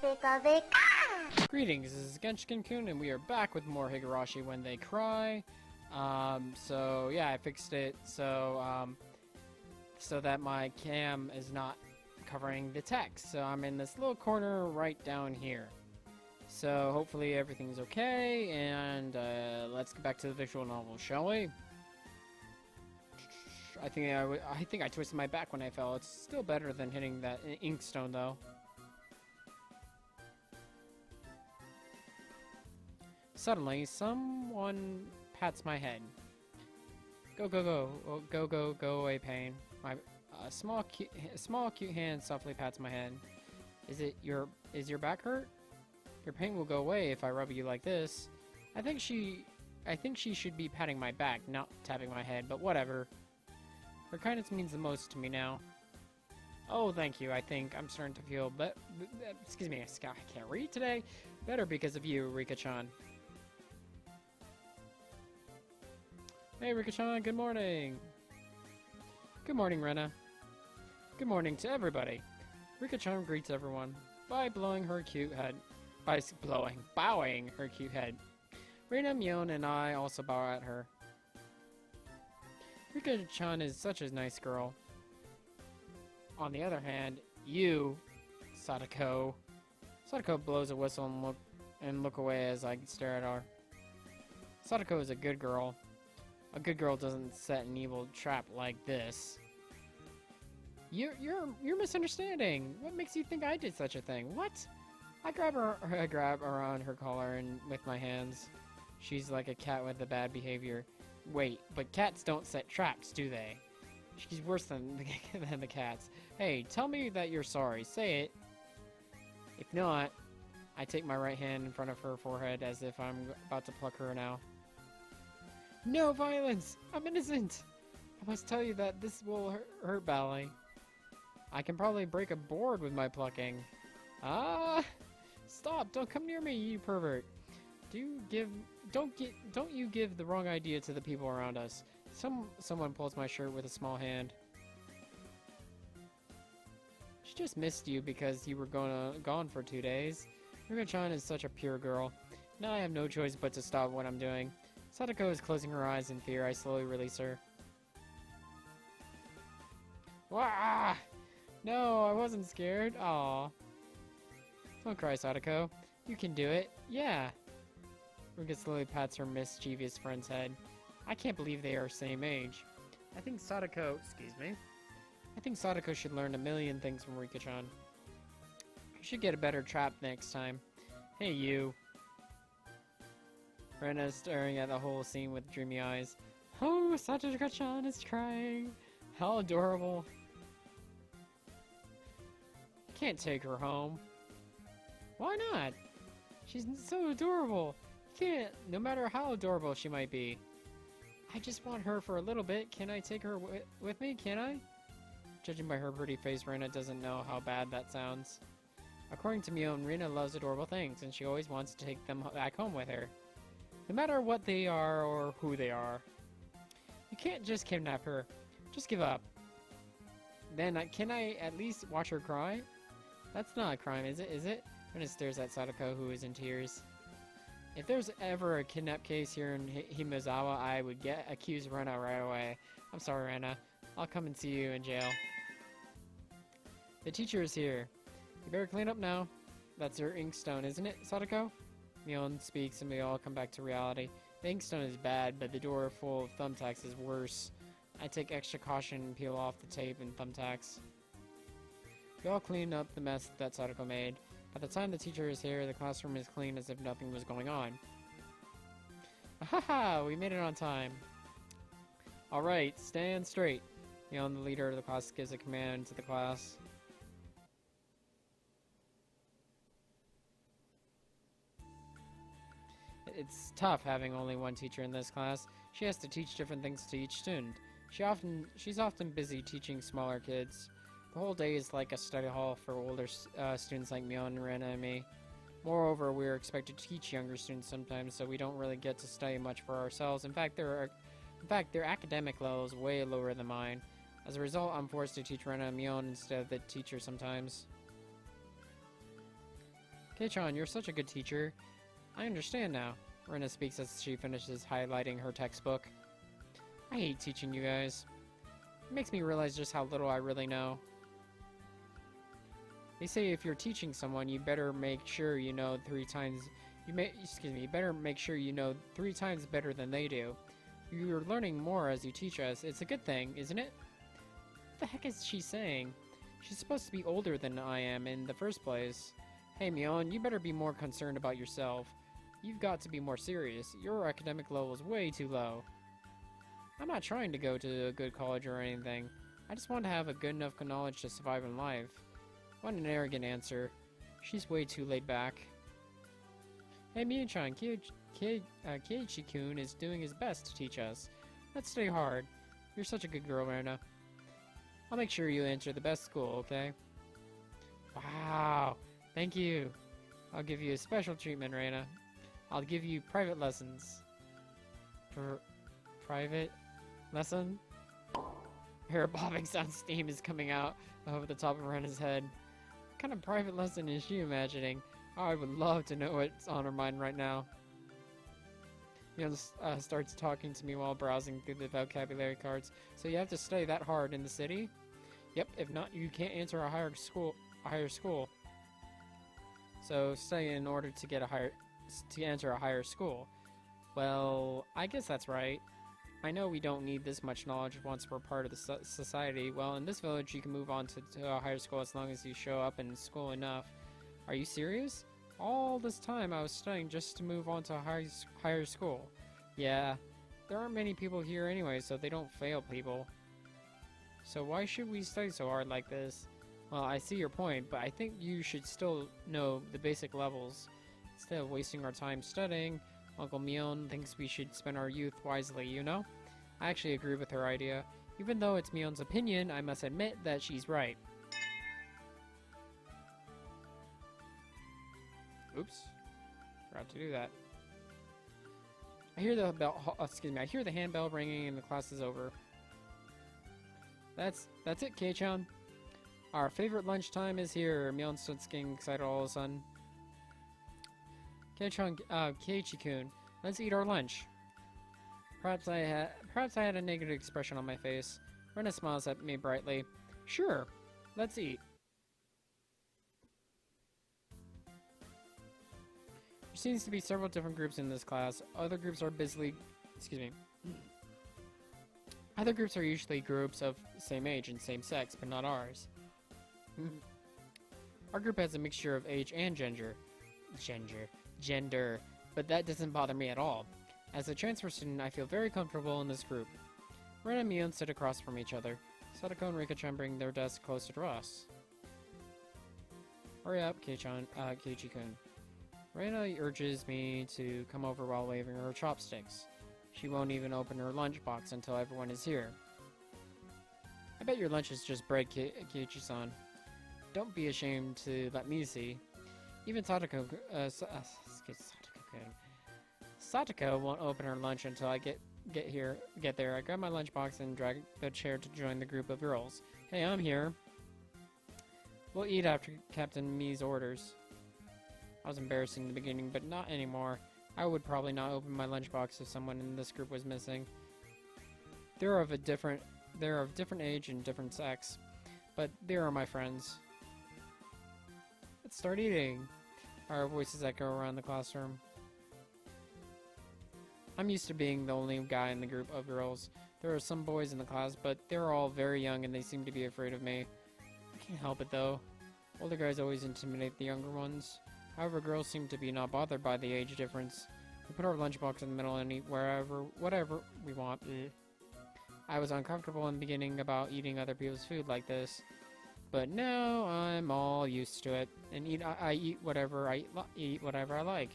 Pika pika! Greetings, this is Genshin-kun, and we are back with more Higurashi When They Cry. So yeah, I fixed it so that my cam is not covering the text. So I'm in this little corner right down here. So hopefully everything's okay, and let's get back to the visual novel, shall we? I think I twisted my back when I fell. It's still better than hitting that inkstone, though. Suddenly, someone pats my head. Go, go, go. Oh, go, go, go away, pain. My small, cute hand softly pats my head. Is your back hurt? Your pain will go away if I rub you like this. I think she should be patting my back, not tapping my head, but whatever. Her kindness means the most to me now. Oh, thank you. I think I'm starting to feel excuse me, I can't read today. Better because of you, Rika-chan. Hey, Rika-chan, good morning. Good morning, Rena. Good morning to everybody. Rika-chan greets everyone by bowing her cute head. Bowing her cute head. Rena, Mion, and I also bow at her. Rika-chan is such a nice girl. On the other hand, you, Sadako. Sadako blows a whistle and look away as I stare at her. Sadako is a good girl. A good girl doesn't set an evil trap like this. You're misunderstanding. What makes you think I did such a thing? What? I grab around her collar and with my hands. She's like a cat with a bad behavior. Wait, but cats don't set traps, do they? She's worse than the cats. Hey, tell me that you're sorry. Say it. If not, I take my right hand in front of her forehead as if I'm about to pluck her now. No violence! I'm innocent! I must tell you that this will hurt badly. I can probably break a board with my plucking. Ah! Stop! Don't come near me, you pervert! Don't you give the wrong idea to the people around us. Someone pulls my shirt with a small hand. She just missed you because you were gone for 2 days. Rika-chan is such a pure girl. Now I have no choice but to stop what I'm doing. Sadako is closing her eyes in fear. I slowly release her. Wah! No, I wasn't scared. Aw. Don't cry, Sadako. You can do it. Yeah. Rika slowly pats her mischievous friend's head. I can't believe they are same age. I think Sadako should learn a million things from Rika-chan. You should get a better trap next time. Hey, you. Rena is staring at the whole scene with dreamy eyes. Oh, Sadako-chan is crying. How adorable. Can't take her home. Why not? She's so adorable. You can't, no matter how adorable she might be. I just want her for a little bit. Can I take her with me? Can I? Judging by her pretty face, Rena doesn't know how bad that sounds. According to Mion, Rena loves adorable things, and she always wants to take them back home with her. No matter what they are or who they are. You can't just kidnap her. Just give up. Then, can I at least watch her cry? That's not a crime, is it? Rena stares at Sadako, who is in tears. If there's ever a kidnap case here in Himizawa, I would accuse Rena right away. I'm sorry, Rena. I'll come and see you in jail. The teacher is here. You better clean up now. That's your inkstone, isn't it, Sadako? Mion speaks and we all come back to reality. The inkstone is bad, but the door full of thumbtacks is worse. I take extra caution and peel off the tape and thumbtacks. We all clean up the mess that Sadako made. By the time the teacher is here, the classroom is clean as if nothing was going on. Ahaha! We made it on time. Alright, stand straight. Mion, the leader of the class, gives a command to the class. It's tough having only one teacher in this class. She has to teach different things to each student. She's often busy teaching smaller kids. The whole day is like a study hall for older students like Mion, Rena, and me. Moreover, we are expected to teach younger students sometimes, so we don't really get to study much for ourselves. In fact, their academic level is way lower than mine. As a result, I'm forced to teach Rena and Mion instead of the teacher sometimes. Kei-chan, you're such a good teacher. I understand now. Rena speaks as she finishes highlighting her textbook. I hate teaching you guys. It makes me realize just how little I really know. They say if you're teaching someone, you better make sure you know you better make sure you know 3 times better than they do. You're learning more as you teach us. It's a good thing, isn't it? What the heck is she saying? She's supposed to be older than I am in the first place. Hey, Mion, you better be more concerned about yourself. You've got to be more serious. Your academic level is way too low. I'm not trying to go to a good college or anything. I just want to have a good enough knowledge to survive in life. What an arrogant answer. She's way too laid back. Hey, Mion-chan, Keiichi-kun is doing his best to teach us. Let's stay hard. You're such a good girl, Rena. I'll make sure you enter the best school, okay? Wow. Thank you. I'll give you a special treatment, Rena. I'll give you private lessons. Private lesson? Hair bobbing sound steam is coming out over the top of Rena's head. What kind of private lesson is she imagining? Oh, I would love to know what's on her mind right now. Starts talking to me while browsing through the vocabulary cards. So you have to study that hard in the city? Yep, if not, you can't enter a higher school. So study in order to enter a higher school. Well, I guess that's right. I know we don't need this much knowledge once we're part of the society. Well, in this village, you can move on to a higher school as long as you show up in school enough. Are you serious? All this time I was studying just to move on to a higher school. Yeah, there aren't many people here anyway, so they don't fail people. So why should we study so hard like this? Well, I see your point, but I think you should still know the basic levels. Instead of wasting our time studying, Uncle Mion thinks we should spend our youth wisely, you know? I actually agree with her idea. Even though it's Mion's opinion, I must admit that she's right. Oops. Forgot to do that. I hear the bell, I hear the handbell ringing and the class is over. That's it, Kei-chan. Our favorite lunchtime is here. Mion starts getting excited all of a sudden. Kei-chan, Keiichi-kun, let's eat our lunch. Perhaps I had a negative expression on my face. Rena smiles at me brightly. Sure, let's eat. There seems to be several different groups in this class. Other groups are Other groups are usually groups of same age and same sex, but not ours. Our group has a mixture of age and gender, but that doesn't bother me at all. As a transfer student, I feel very comfortable in this group. Ren and Mion sit across from each other. Sadako and Rika-chan bring their desks closer to us. Hurry up, Keiichi-kun. Rena urges me to come over while waving her chopsticks. She won't even open her lunchbox until everyone is here. I bet your lunch is just bread, Keiichi-san. Don't be ashamed to let me see. Even Satoko won't open her lunch until I get there. I grab my lunchbox and drag the chair to join the group of girls. Hey, I'm here. We'll eat after Captain Mi's orders. I was embarrassed in the beginning, but not anymore. I would probably not open my lunchbox if someone in this group was missing. They're of different age and different sex, but they are my friends. Let's start eating. Our voices echo around the classroom. I'm used to being the only guy in the group of girls. There are some boys in the class, but they're all very young and they seem to be afraid of me. I can't help it though. Older guys always intimidate the younger ones. However, girls seem to be not bothered by the age difference. We put our lunchbox in the middle and eat whatever we want. I was uncomfortable in the beginning about eating other people's food like this, but now I'm all used to it and I eat whatever I like.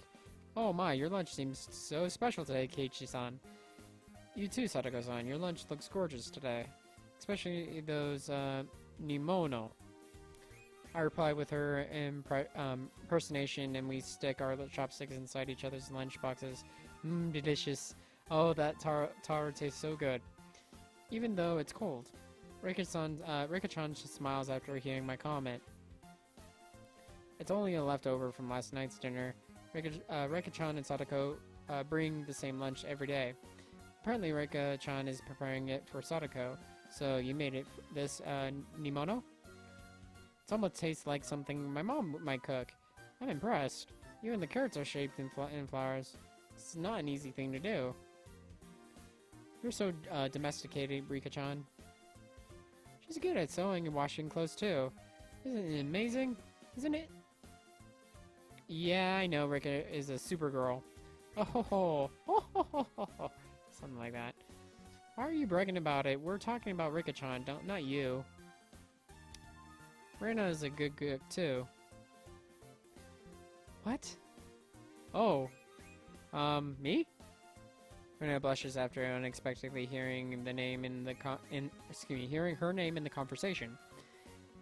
Oh my, your lunch seems so special today, Keiichi-san. You too, Sadako-san. Your lunch looks gorgeous today, especially those nimono. I reply with her impersonation, and we stick our chopsticks inside each other's lunch boxes. Delicious. Oh, that taro tastes so good. Even though it's cold. Rika-chan just smiles after hearing my comment. It's only a leftover from last night's dinner. Reika-chan and Sadako bring the same lunch every day. Apparently, Reika-chan is preparing it for Sadako. So you made it this Nimono? It almost tastes like something my mom might cook. I'm impressed. Even the carrots are shaped in flowers. It's not an easy thing to do. You're so domesticated, Rika-chan. She's good at sewing and washing clothes too. Isn't it amazing? Isn't it? Yeah, I know Rika is a supergirl. Oh ho ho. Oh ho ho ho ho. Something like that. Why are you bragging about it? We're talking about Rika-chan, not you. Rena is a good cook too. What? Oh. Me? Rena blushes after unexpectedly hearing the name in the hearing her name in the conversation.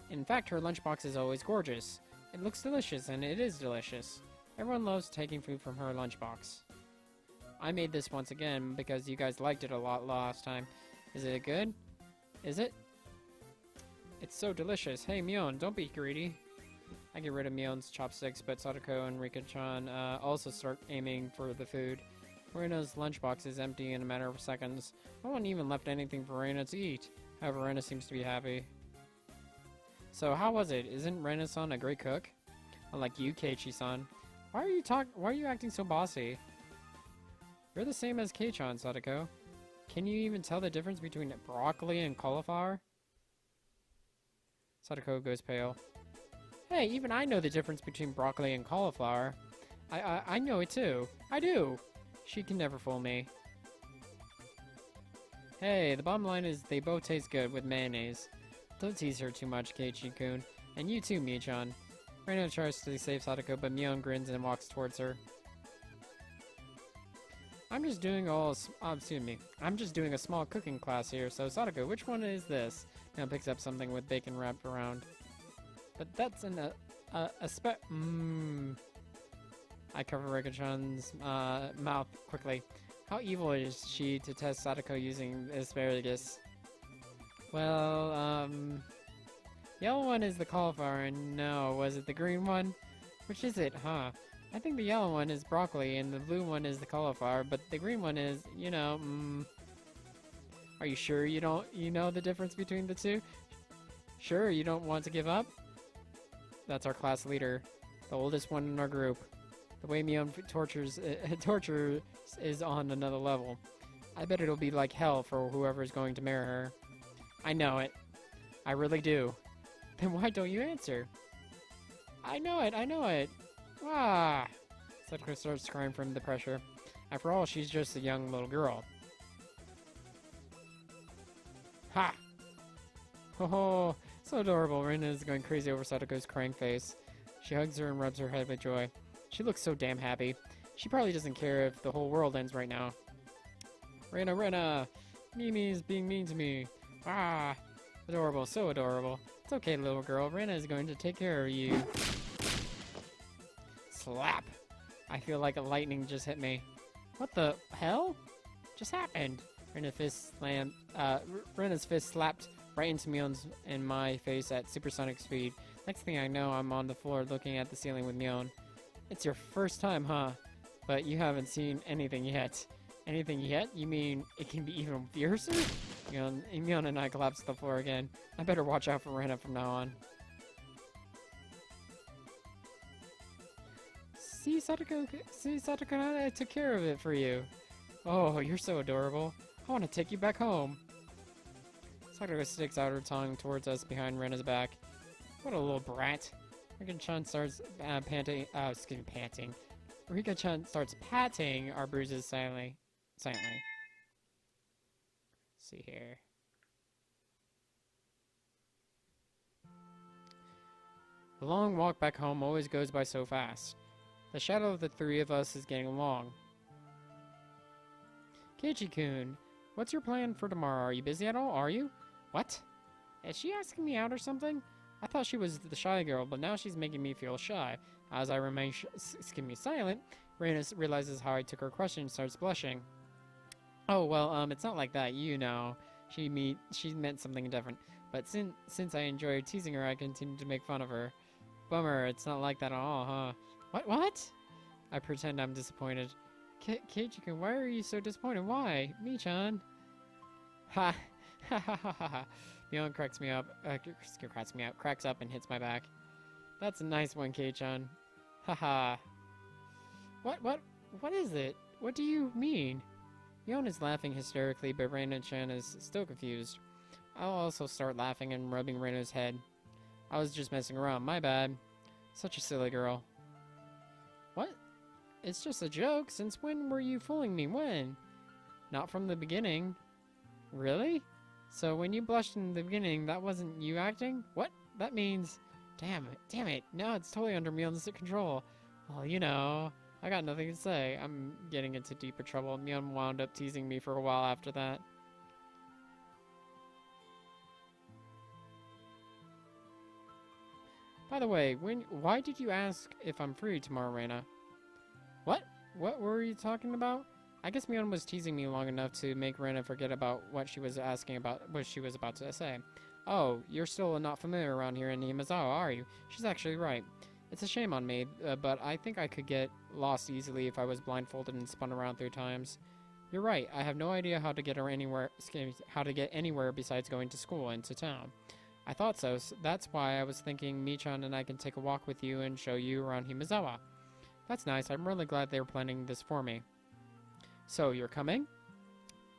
In fact, her lunchbox is always gorgeous. It looks delicious, and it is delicious. Everyone loves taking food from her lunchbox. I made this once again because you guys liked it a lot last time. Is it good? Is it? It's so delicious. Hey, Mion, don't be greedy. I get rid of Mion's chopsticks, but Sadako and Rika-chan also start aiming for the food. Reina's lunchbox is empty in a matter of seconds. No one even left anything for Reina to eat. However, Reina seems to be happy. So, how was it? Isn't Reina-san a great cook? Unlike you, Keiichi-san. Why are you acting so bossy? You're the same as Kei-chan, Sadako. Can you even tell the difference between broccoli and cauliflower? Sadako goes pale. Hey, even I know the difference between broccoli and cauliflower. I know it too. I do. She can never fool me. Hey, the bottom line is they both taste good with mayonnaise. Don't tease her too much, Keiichi-kun. And you too, Mii-chan. Reina tries to save Sadako, but Mion grins and walks towards her. I'm just doing a small cooking class here, so Sadako, which one is this? Now picks up something with bacon wrapped around. But that's I cover Rika-chan's mouth quickly. How evil is she to test Sadako using asparagus? Well, yellow one is the cauliflower, and no, was it the green one? Which is it, huh? I think the yellow one is broccoli, and the blue one is the cauliflower, but the green one is, Are you sure you know the difference between the two? Sure, you don't want to give up? That's our class leader, the oldest one in our group. The way Mion torture is on another level. I bet it'll be like hell for whoever's going to marry her. I know it. I really do. Then why don't you answer? I know it. Ah! Sadako starts crying from the pressure. After all, she's just a young little girl. Ha! Ho ho! So adorable. Reina is going crazy over Sadako's crying face. She hugs her and rubs her head with joy. She looks so damn happy. She probably doesn't care if the whole world ends right now. Reina! Mimi is being mean to me. Ah! Adorable, so adorable. It's okay, little girl. Reina is going to take care of you. Slap! I feel like a lightning just hit me. What the hell just happened? Reina's fist slapped right into Mion's and my face at supersonic speed. Next thing I know, I'm on the floor looking at the ceiling with Mion. It's your first time, huh? But you haven't seen anything yet. Anything yet? You mean it can be even fiercer? Mion and I collapsed to the floor again. I better watch out for Reina from now on. See, Sadako, I took care of it for you. Oh, you're so adorable. I want to take you back home. Sadako sticks out her tongue towards us behind Rena's back. What a little brat. Rika-chan starts panting. Rika-chan starts patting our bruises silently. Let's see here. The long walk back home always goes by so fast. The shadow of the three of us is getting long. Keiichi-kun, what's your plan for tomorrow? Are you busy at all? Are you? What? Is she asking me out or something? I thought she was the shy girl, but now she's making me feel shy. As I remain silent, Reina realizes how I took her question and starts blushing. Oh, well, it's not like that, you know. She meant something different. But since I enjoy teasing her, I continue to make fun of her. Bummer, it's not like that at all, huh? What? I pretend I'm disappointed. Keiichi-kun, why are you so disappointed? Why? Me-chan? Ha! Ha ha ha ha ha. Mion cracks up and hits my back. That's a nice one, Kei-chan. Ha ha. What is it? What do you mean? Mion is laughing hysterically, but Reina-chan is still confused. I'll also start laughing and rubbing Reina's head. I was just messing around, my bad. Such a silly girl. What? It's just a joke. Since when were you fooling me? When? Not from the beginning. Really? So when you blushed in the beginning, that wasn't you acting? What? That means... Damn it. Now it's totally under Mion's control. Well, you know, I got nothing to say. I'm getting into deeper trouble. Mion wound up teasing me for a while after that. By the way, why did you ask if I'm free tomorrow, Reina? What? What were you talking about? I guess Mion was teasing me long enough to make Reina forget about what she was about to say. Oh, you're still not familiar around here in Himazawa, are you? She's actually right. It's a shame on me, but I think I could get lost easily if I was blindfolded and spun around 3 times. You're right. I have no idea how to get anywhere besides going to school and to town. I thought so. That's why I was thinking Mi-chan and I can take a walk with you and show you around Himazawa. That's nice. I'm really glad they're planning this for me. So, you're coming?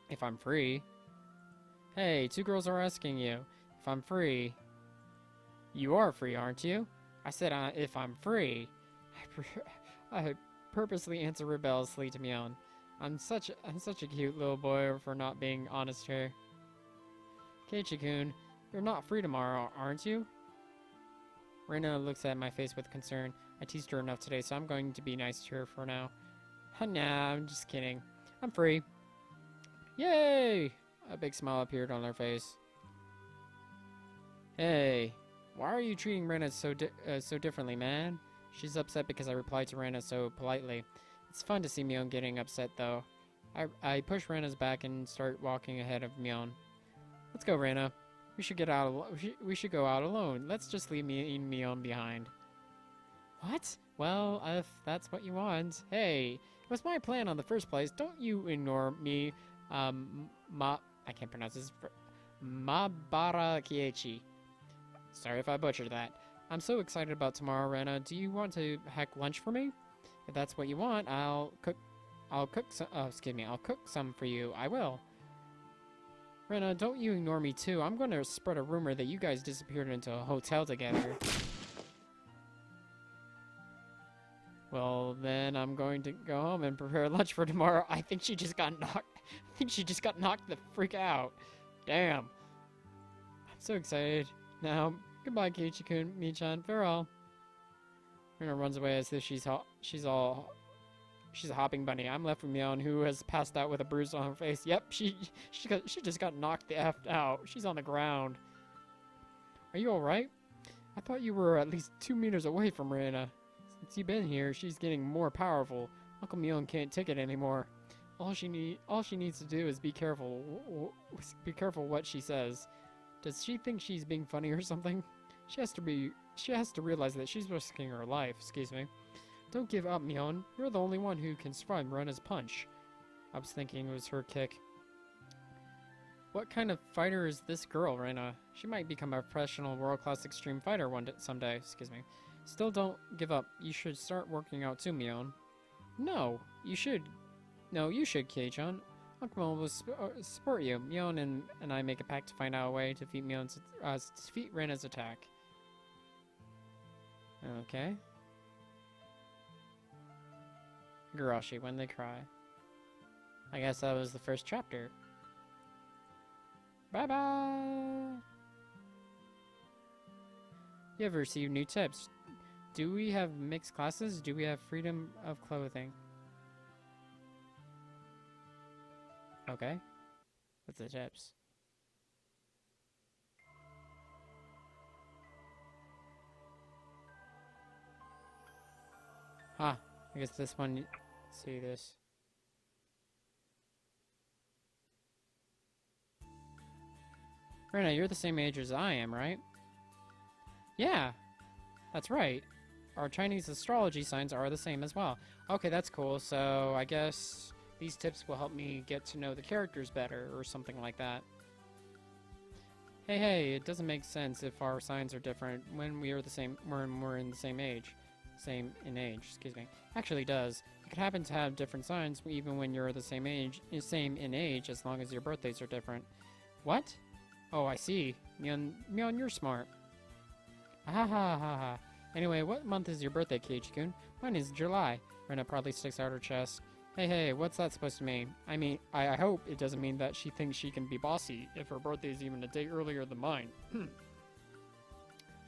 If I'm free. Hey, 2 girls are asking you. If I'm free. You are free, aren't you? I said if I'm free. I purposely answer rebelliously to Mion. I'm such a cute little boy for not being honest here. Keiichi-kun, you're not free tomorrow, aren't you? Reina looks at my face with concern. I teased her enough today, so I'm going to be nice to her for now. Nah, I'm just kidding. I'm free. Yay! A big smile appeared on her face. Hey, why are you treating Reina so differently, man? She's upset because I replied to Reina so politely. It's fun to see Mion getting upset, though. I push Reina's back and start walking ahead of Mion. Let's go, Reina. We should go out alone. Let's just leave me and Mion behind. What? Well, if that's what you want. Hey, it was my plan on the first place. Don't you ignore me. I can't pronounce this. Mabara Keiichi. Sorry if I butchered that. I'm so excited about tomorrow, Reina. Do you want to hack lunch for me? If that's what you want, I'll cook some for you. I will. Reina, don't you ignore me too. I'm going to spread a rumor that you guys disappeared into a hotel together. Well, then I'm going to go home and prepare lunch for tomorrow. I think she just got knocked the freak out. Damn. I'm so excited. Now, goodbye, Keiichi-kun, Mi-chan, farewell. Reina runs away as if she's a hopping bunny. I'm left with Mion, who has passed out with a bruise on her face. Yep, she just got knocked the F out. She's on the ground. Are you alright? I thought you were at least 2 meters away from Reina. Since you've been here, she's getting more powerful. Uncle Mion can't take it anymore. All she needs to do is be careful. Be careful what she says. Does she think she's being funny or something? She has to realize that she's risking her life. Excuse me. Don't give up, Mion. You're the only one who can survive Reina's punch. I was thinking it was her kick. What kind of fighter is this girl, Reina? She might become a professional world-class extreme fighter someday. Excuse me. Still, don't give up. You should start working out too, Mion. No, you should. No, you should, Kei-chan. Uncle will support you. Mion and I make a pact to find out a way to defeat Reina's attack. Okay. Higurashi, when they cry. I guess that was the first chapter. Bye-bye! You have received new tips. Do we have mixed classes? Do we have freedom of clothing? Okay. What's the tips? Ah, I guess this one... Let's see this. Reina, you're the same age as I am, right? Yeah. That's right. Our Chinese astrology signs are the same as well. Okay, that's cool. So I guess these tips will help me get to know the characters better or something like that. Hey, it doesn't make sense if our signs are different when we're in the same age. Same in age, excuse me. Actually does. You could happen to have different signs even when you're the same in age, as long as your birthdays are different. What? Oh, I see. Mion, you're smart. Ha ha ha ha. Anyway, what month is your birthday, Keiichi-kun? Mine is July. Rena proudly sticks out her chest. Hey, what's that supposed to mean? I mean, I hope it doesn't mean that she thinks she can be bossy if her birthday is even a day earlier than mine.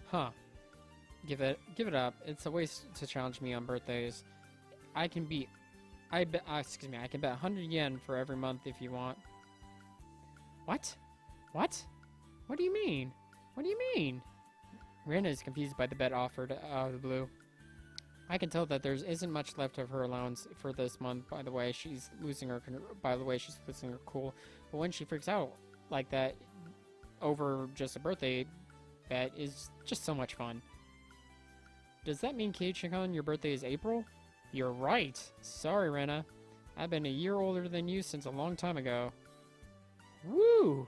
Huh. Give it up. It's a waste to challenge me on birthdays. I can bet 100 yen for every month if you want. What? What? What do you mean? What do you mean? Rena is confused by the bet offered out of the blue. I can tell that there isn't much left of her allowance for this month. By the way, she's losing her cool. But when she freaks out like that over just a birthday bet is just so much fun. Does that mean, Keiichi-kun, your birthday is April? You're right. Sorry, Rena. I've been a year older than you since a long time ago. Woo!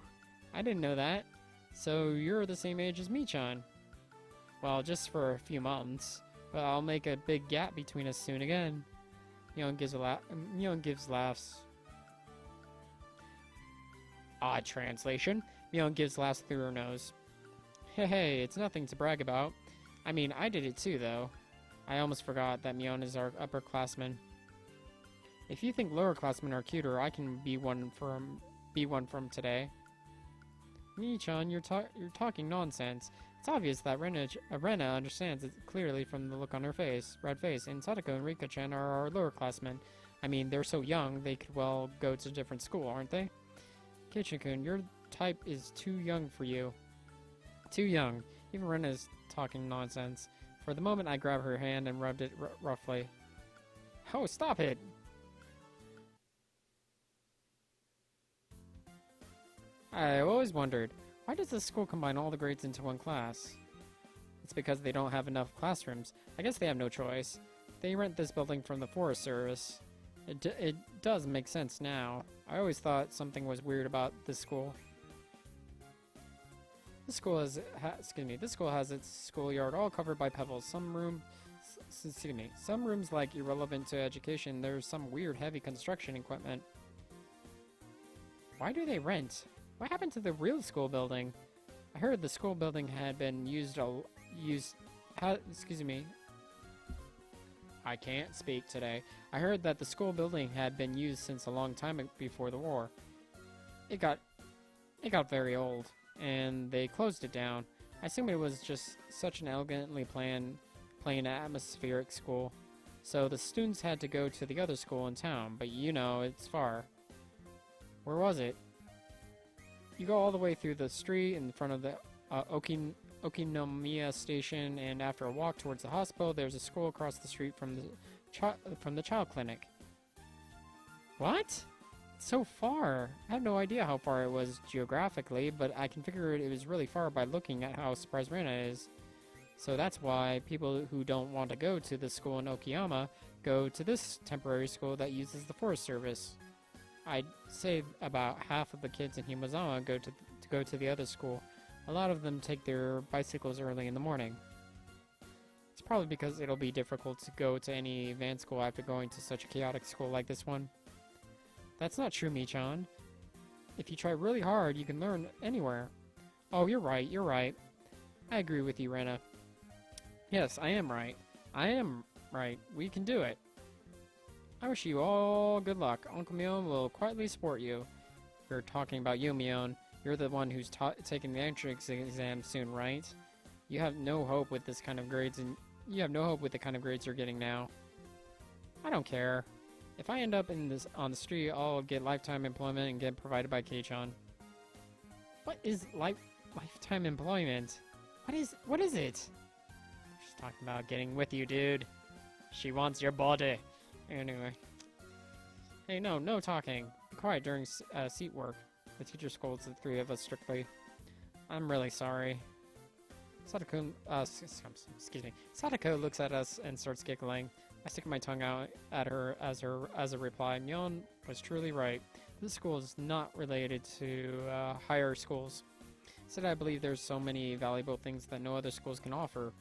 I didn't know that. So you're the same age as me-chan. Well, just for a few months. But I'll make a big gap between us soon again. Mion gives laughs. Odd translation. Mion gives laughs through her nose. Hey, it's nothing to brag about. I mean, I did it too, though. I almost forgot that Mion is our upperclassman. If you think lowerclassmen are cuter, I can be one from today. Mi-chan, you're talking nonsense. It's obvious that Rena understands it clearly from the look on her red face, and Sadako and Rika-chan are our lowerclassmen. I mean, they're so young, they could well go to a different school, aren't they? Keiichi-kun, your type is too young for you. Too young. Even Rena is talking nonsense. For the moment, I grabbed her hand and rubbed it roughly. Oh, stop it! I've always wondered, why does this school combine all the grades into one class? It's because they don't have enough classrooms. I guess they have no choice. They rent this building from the Forest Service. It does make sense now. I always thought something was weird about this school. This school has its schoolyard all covered by pebbles. Some rooms like irrelevant to education. There's some weird heavy construction equipment. Why do they rent? What happened to the real school building? I heard the school building had been I can't speak today. I heard that the school building had been used since a long time before the war. It got very old, and they closed it down. I assume it was just such an elegantly planned atmospheric school. So the students had to go to the other school in town, but you know, it's far. Where was it? You go all the way through the street in front of the Okinomiya station, and after a walk towards the hospital, there's a school across the street from the child clinic. What? It's so far. I have no idea how far it was geographically, but I can figure it was really far by looking at how surprised Rena is. So that's why people who don't want to go to the school in Okayama go to this temporary school that uses the Forest Service. I'd say about half of the kids in Himazama go to the other school. A lot of them take their bicycles early in the morning. It's probably because it'll be difficult to go to any advanced school after going to such a chaotic school like this one. That's not true, Mi-chan. If you try really hard, you can learn anywhere. Oh, you're right. I agree with you, Rena. Yes, I am right. We can do it. I wish you all good luck. Uncle Mion will quietly support you. We're talking about you, Mion. You're the one who's taking the entrance exam soon, right? You have no hope with this kind of grades, and you have no hope with the kind of grades you're getting now. I don't care. If I end up on the street, I'll get lifetime employment and get provided by Kei-chan. What is lifetime employment? What is it? She's talking about getting with you, dude. She wants your body. Anyway. Hey, no talking. Be quiet during seat work. The teacher scolds the three of us strictly. I'm really sorry. Sadako, excuse me. Sadako looks at us and starts giggling. I stick my tongue out at her as a reply. Myon was truly right. This school is not related to higher schools. Said I believe there's so many valuable things that no other schools can offer.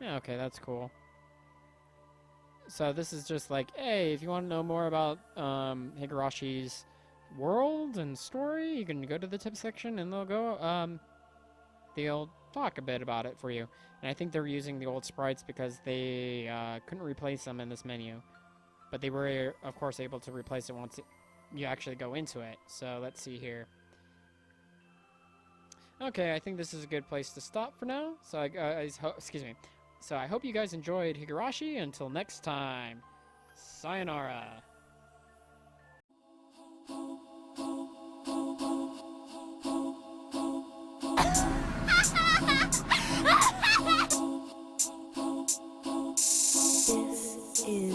Yeah, okay, that's cool. So this is just like, hey, if you want to know more about Higurashi's world and story, you can go to the tip section and they'll talk a bit about it for you. And I think they're using the old sprites because they couldn't replace them in this menu. But they were, of course, able to replace it once you actually go into it. So let's see here. Okay, I think this is a good place to stop for now. So excuse me. So I hope you guys enjoyed Higurashi. Until next time, sayonara. This is